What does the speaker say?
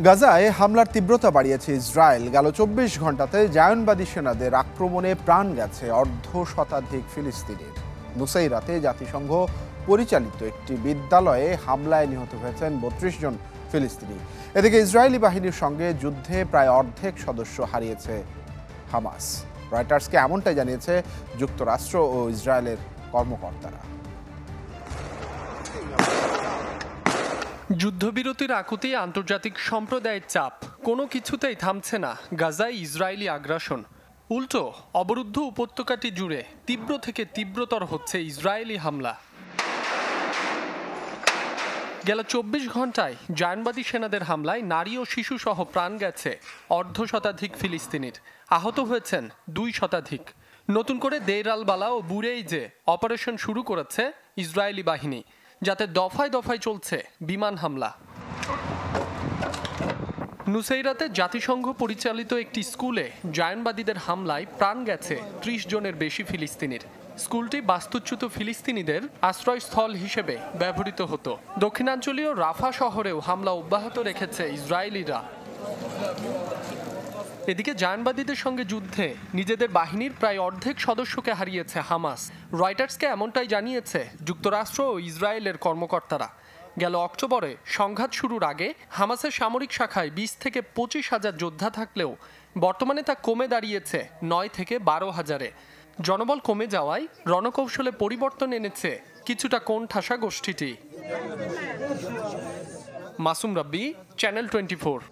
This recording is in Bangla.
গাজায় হামলার তীব্রতা বাড়িয়েছে ইসরায়েল। গেল ২৪ ঘন্টাতে জায়নবাদী সেনাদের আক্রমণে প্রাণ গেছে অর্ধ শতাধিক ফিলিস্তিনির। নুসাইরাতে জাতিসংঘ পরিচালিত একটি বিদ্যালয়ে হামলায় নিহত হয়েছেন ৩২ জন ফিলিস্তিনি। এদিকে ইসরায়েলি বাহিনীর সঙ্গে যুদ্ধে প্রায় অর্ধেক সদস্য হারিয়েছে হামাস। রয়টার্সকে এমনটাই জানিয়েছে যুক্তরাষ্ট্র ও ইসরায়েলের কর্মকর্তারা। যুদ্ধবিরতির আকুতি আন্তর্জাতিক সম্প্রদায়ের চাপ, কোনো কিছুতেই থামছে না গাজায় ইসরায়েলি আগ্রাসন। উল্টো অবরুদ্ধ উপত্যকাটি জুড়ে তীব্র থেকে তীব্রতর হচ্ছে ইসরায়েলি হামলা। গেল ২৪ ঘন্টায় জায়নবাদী সেনাদের হামলায় নারী ও শিশু সহ প্রাণ গেছে অর্ধ শতাধিক ফিলিস্তিনির, আহত হয়েছেন ২ শতাধিক। নতুন করে দেইর আল বালা ও বুরেইজে অপারেশন শুরু করেছে ইসরায়েলি বাহিনী, যাতে দফায় দফায় চলছে বিমান হামলা। নুসাইরাতে জাতিসংঘ পরিচালিত একটি স্কুলে জায়নবাদীদের হামলায় প্রাণ গেছে ৩০ জনের বেশি ফিলিস্তিনির। স্কুলটি বাস্তুচ্যুত ফিলিস্তিনিদের আশ্রয়স্থল হিসেবে ব্যবহৃত হতো। দক্ষিণাঞ্চলীয় রাফা শহরেও হামলা অব্যাহত রেখেছে ইসরায়েলিরা। এদিকে জায়নবাদীদের সঙ্গে যুদ্ধে নিজেদের বাহিনীর প্রায় অর্ধেক সদস্যকে হারিয়েছে হামাস। রয়টার্সকে এমনটাই জানিয়েছে যুক্তরাষ্ট্র ও ইসরায়েলের কর্মকর্তারা। গেল অক্টোবরে সংঘাত শুরুর আগে হামাসের সামরিক শাখায় ২০ থেকে ২৫ হাজার যোদ্ধা থাকলেও বর্তমানে তা কমে দাঁড়িয়েছে ৯ থেকে ১২ হাজারে। জনবল কমে যাওয়ায় রণকৌশলে পরিবর্তন এনেছে কিছুটা কোণঠাসা গোষ্ঠীটি। মাসুম রাব্বি, চ্যানেল 24।